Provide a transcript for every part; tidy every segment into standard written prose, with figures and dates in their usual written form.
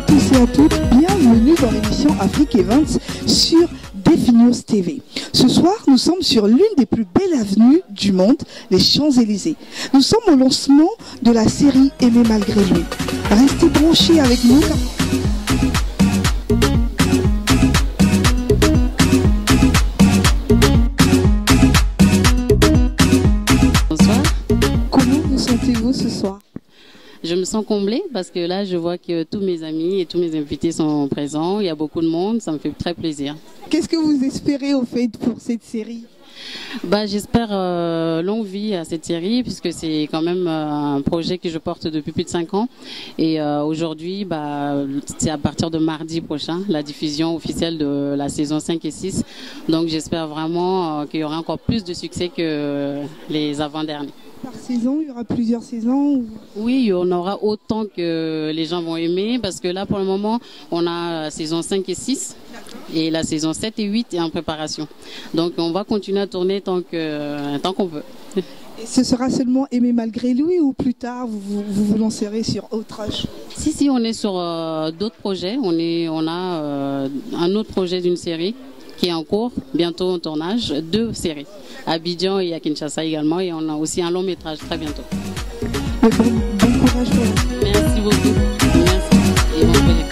à tous et à toutes, bienvenue dans l'émission Afrique Events sur News TV. Ce soir, nous sommes sur l'une des plus belles avenues du monde, les Champs-Élysées. Nous sommes au lancement de la série Aimer malgré lui. Restez branchés avec nous. Bonsoir. Comment vous sentez-vous ce soir? Je me sens comblée parce que là, je vois que tous mes amis et tous mes invités sont présents. Il y a beaucoup de monde, ça me fait très plaisir. Qu'est-ce que vous espérez au fait pour cette série? J'espère longue vie à cette série puisque c'est quand même un projet que je porte depuis plus de 5 ans. Et aujourd'hui, c'est à partir de mardi prochain, la diffusion officielle de la saison 5 et 6. Donc j'espère vraiment qu'il y aura encore plus de succès que les avant-derniers. Par saison, il y aura plusieurs saisons ou... Oui, il y en aura autant que les gens vont aimer parce que là, pour le moment, on a la saison 5 et 6 et la saison 7 et 8 est en préparation. Donc, on va continuer à tourner tant qu'on veut. Et ce sera seulement Aimer malgré lui ou plus tard, vous lancerez sur autre chose? Si, on est sur d'autres projets. On a un autre projet d'une série qui est en cours, bientôt en tournage, 2 séries, à Abidjan et à Kinshasa également, et on a aussi un long métrage très bientôt. Bon courage pour vous. Merci beaucoup. Merci et bon projet.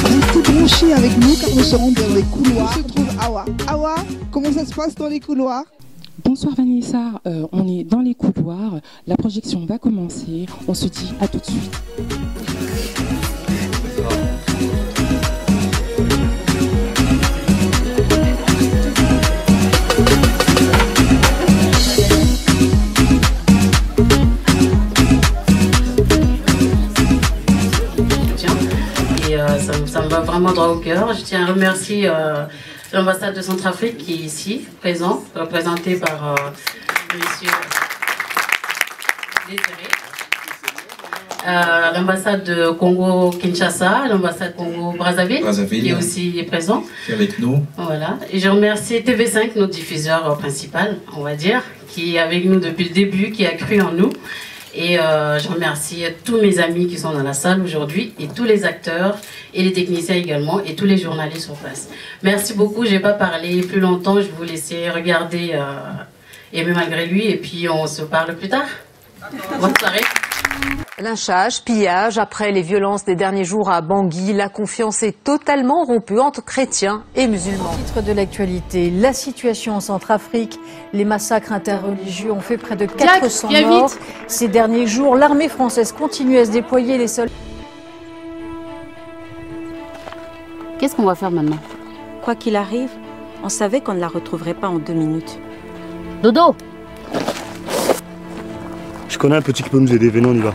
Restez branchés avec nous car nous serons dans les couloirs. On se trouve Awa. Awa, comment ça se passe dans les couloirs? Bonsoir Vanessa, on est dans les couloirs, la projection va commencer, on se dit à tout de suite. Et ça me va vraiment droit au cœur. Je tiens à remercier l'ambassade de Centrafrique qui est ici, présent, représenté par monsieur Désiré. L'ambassade de Congo-Kinshasa, l'ambassade Congo-Brazzaville, qui est aussi présent. Qui est avec nous. Voilà. Et je remercie TV5, notre diffuseur principal, on va dire, qui est avec nous depuis le début, qui a cru en nous. Et je remercie tous mes amis qui sont dans la salle aujourd'hui et tous les acteurs et les techniciens également et tous les journalistes sur place. Merci beaucoup, je n'ai pas parlé plus longtemps, je vais vous laisser regarder Aimer malgré lui et puis on se parle plus tard. Bonne soirée. Lynchage, pillage, après les violences des derniers jours à Bangui, la confiance est totalement rompue entre chrétiens et musulmans. Titre de l'actualité, la situation en Centrafrique, les massacres interreligieux ont fait près de 400 morts. Ces derniers jours, l'armée française continue à se déployer, les soldats. Qu'est-ce qu'on va faire maintenant? Quoi qu'il arrive, on savait qu'on ne la retrouverait pas en 2 minutes. Dodo! Je connais un petit qui peut nous aider, venez on y va.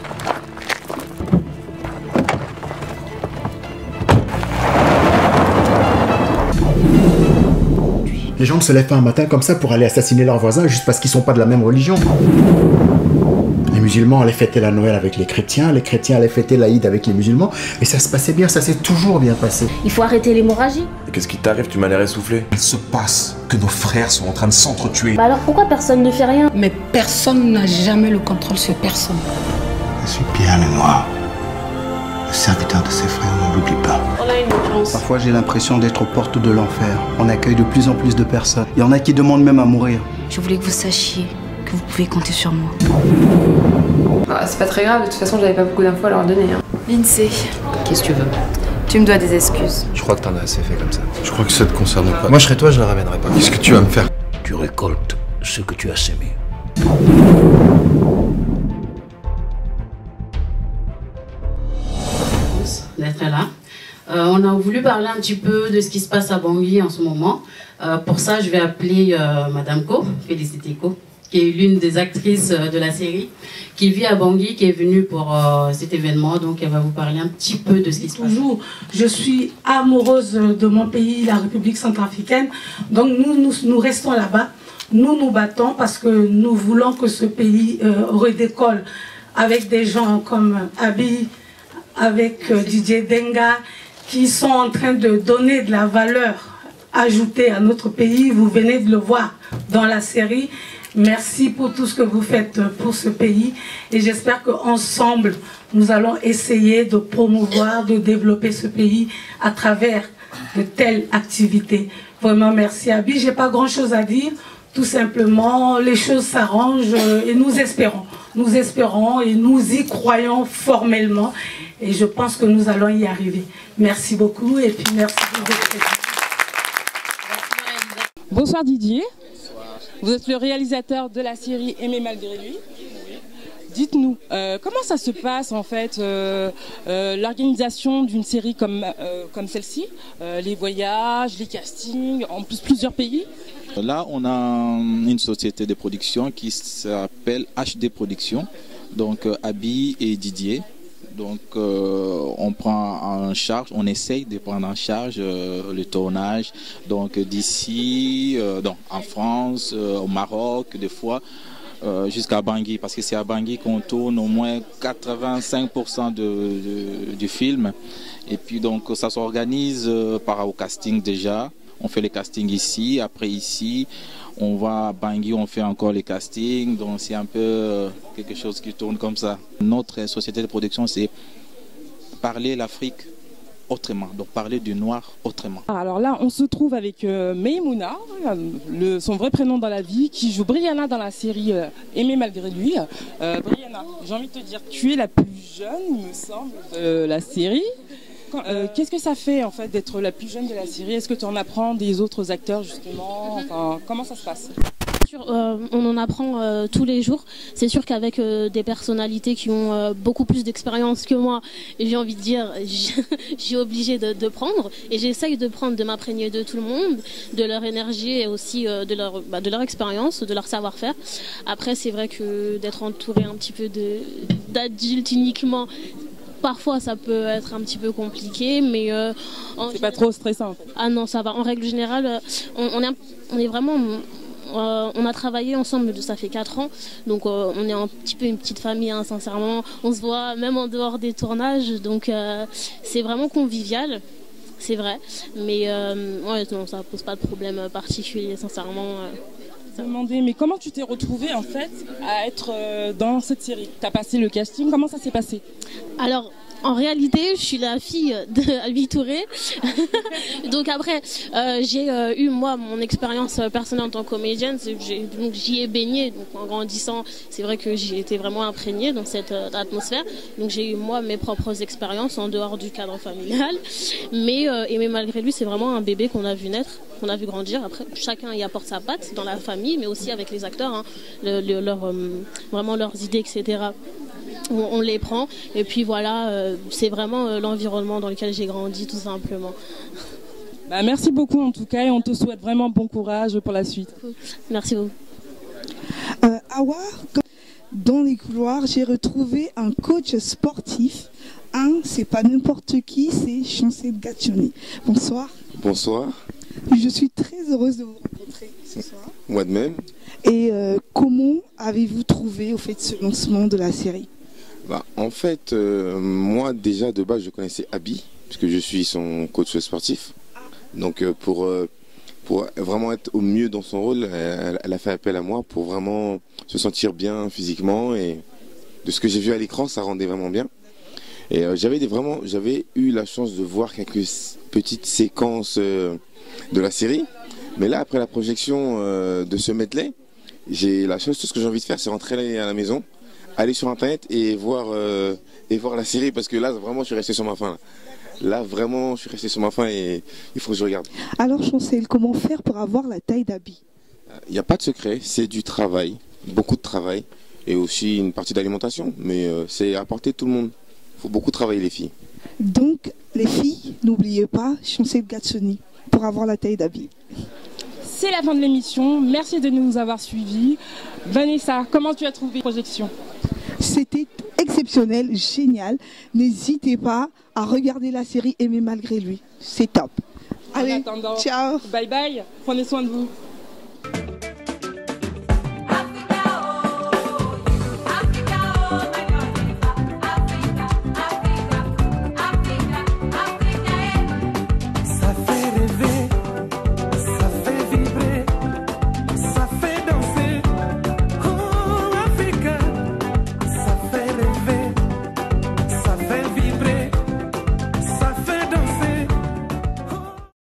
Les gens ne se lèvent pas un matin comme ça pour aller assassiner leurs voisins juste parce qu'ils ne sont pas de la même religion. Les musulmans allaient fêter la Noël avec les chrétiens allaient fêter l'Aïd avec les musulmans, et ça se passait bien, ça s'est toujours bien passé. Il faut arrêter l'hémorragie. Qu'est-ce qui t'arrive? Tu m'as l'air essoufflé. Il se passe que nos frères sont en train de s'entretuer. Alors pourquoi personne ne fait rien? Mais personne n'a jamais le contrôle sur personne. Je suis Pierre Mémoire, le serviteur de ses frères, on ne l'oublie pas. On a une urgence. Parfois j'ai l'impression d'être aux portes de l'enfer. On accueille de plus en plus de personnes. Il y en a qui demandent même à mourir. Je voulais que vous sachiez que vous pouvez compter sur moi. C'est pas très grave, de toute façon j'avais pas beaucoup d'infos à leur donner. Lindsay, Qu'est-ce que tu veux? tu me dois des excuses. Je crois que t'en as assez fait comme ça. Je crois que ça te concerne pas. Moi je serais toi, je la ramènerais pas. Qu'est-ce que tu vas me faire? Tu récoltes ce que tu as sémé. D'être là. On a voulu parler un petit peu de ce qui se passe à Bangui en ce moment. Pour ça, je vais appeler Madame Ko, Félicité Ko, qui est l'une des actrices de la série, qui vit à Bangui, qui est venue pour cet événement. Donc, elle va vous parler un petit peu de ce qui se passe. Toujours, je suis amoureuse de mon pays, la République centrafricaine. Donc, nous restons là-bas. Nous nous battons parce que nous voulons que ce pays redécolle avec des gens comme Abi, avec Didier Denga, qui sont en train de donner de la valeur ajoutée à notre pays. Vous venez de le voir dans la série. Merci pour tout ce que vous faites pour ce pays. Et j'espère qu'ensemble, nous allons essayer de promouvoir, de développer ce pays à travers de telles activités. Vraiment, merci Abi. Je n'ai pas grand-chose à dire. Tout simplement, les choses s'arrangent et nous espérons et nous y croyons formellement. Et je pense que nous allons y arriver. Merci beaucoup et puis merci pour votre présence. Bonsoir Didier. Vous êtes le réalisateur de la série Aimer malgré lui. Dites-nous, comment ça se passe en fait, l'organisation d'une série comme celle-ci, les voyages, les castings, en plus plusieurs pays? Là, on a une société de production qui s'appelle HD Productions, donc Abi et Didier. Donc on prend en charge, on essaye de prendre en charge le tournage donc d'ici, en France, au Maroc, des fois jusqu'à Bangui, parce que c'est à Bangui qu'on tourne au moins 85% du film. Et puis donc ça s'organise par au casting déjà. On fait les castings ici, après ici, on va à Bangui, on fait encore les castings, donc c'est un peu quelque chose qui tourne comme ça. Notre société de production, c'est parler l'Afrique autrement, donc parler du noir autrement. Alors là, on se trouve avec Maïmouna, son vrai prénom dans la vie, qui joue Brianna dans la série Aimer malgré lui. Brianna, j'ai envie de te dire, tu es la plus jeune, il me semble, de la série. Qu'est-ce que ça fait en fait d'être la plus jeune de la série? Est-ce que tu en apprends des autres acteurs justement? Enfin, comment ça se passe? On en apprend tous les jours. C'est sûr qu'avec des personnalités qui ont beaucoup plus d'expérience que moi, j'ai envie de dire, j'ai obligé de prendre. Et j'essaye de prendre, de m'imprégner de tout le monde, de leur énergie et aussi de leur expérience, de leur savoir-faire. Après, c'est vrai que d'être entouré un petit peu d'adultes uniquement, parfois ça peut être un petit peu compliqué, mais c'est pas trop stressant en fait. Ah non, ça va. En règle générale, on est vraiment... on a travaillé ensemble, ça fait 4 ans, donc on est un petit peu une petite famille, hein, sincèrement. On se voit même en dehors des tournages, donc c'est vraiment convivial, c'est vrai. Mais ouais, non, ça pose pas de problème particulier, sincèrement. Demander, mais comment tu t'es retrouvée en fait à être dans cette série? Tu as passé le casting, comment ça s'est passé? Alors, en réalité, je suis la fille d'Albi Touré. Donc après, j'ai eu moi mon expérience personnelle en tant que comédienne. Donc j'y ai baigné. Donc en grandissant, c'est vrai que j'ai été vraiment imprégnée dans cette atmosphère. Donc j'ai eu moi mes propres expériences en dehors du cadre familial. Mais Aimer malgré lui, c'est vraiment un bébé qu'on a vu naître, qu'on a vu grandir. Après, chacun y apporte sa patte dans la famille, mais aussi avec les acteurs, hein, vraiment leurs idées, etc. On les prend et puis voilà, c'est vraiment l'environnement dans lequel j'ai grandi tout simplement. Bah, merci beaucoup en tout cas et on te souhaite vraiment bon courage pour la suite. Merci beaucoup. Awa, dans les couloirs, j'ai retrouvé un coach sportif. C'est pas n'importe qui, c'est Chancel Gaccioni. Bonsoir. Bonsoir. Je suis très heureuse de vous rencontrer ce soir. Moi de même. Et comment avez-vous trouvé au fait ce lancement de la série? En fait, moi déjà de base je connaissais Abi, puisque je suis son coach sportif. Donc pour vraiment être au mieux dans son rôle, elle a fait appel à moi pour vraiment se sentir bien physiquement. Et de ce que j'ai vu à l'écran, ça rendait vraiment bien. Et j'avais eu la chance de voir quelques petites séquences de la série. Mais là, après la projection de ce medley, tout ce que j'ai envie de faire, c'est rentrer à la maison, aller sur internet et voir la série, parce que là vraiment je suis resté sur ma faim. Là vraiment je suis resté sur ma faim et il faut que je regarde. Alors Chancel, comment faire pour avoir la taille d'Abi? Il n'y a pas de secret, c'est du travail, beaucoup de travail et aussi une partie d'alimentation, mais c'est à portée de tout le monde. Il faut beaucoup travailler les filles. Donc les filles, n'oubliez pas Chancel Gaccioni pour avoir la taille d'Abi. C'est la fin de l'émission, merci de nous avoir suivis. Vanessa, comment tu as trouvé la projection? C'était exceptionnel, génial. N'hésitez pas à regarder la série Aimer malgré lui. C'est top. Allez, ciao. Bye bye, prenez soin de vous.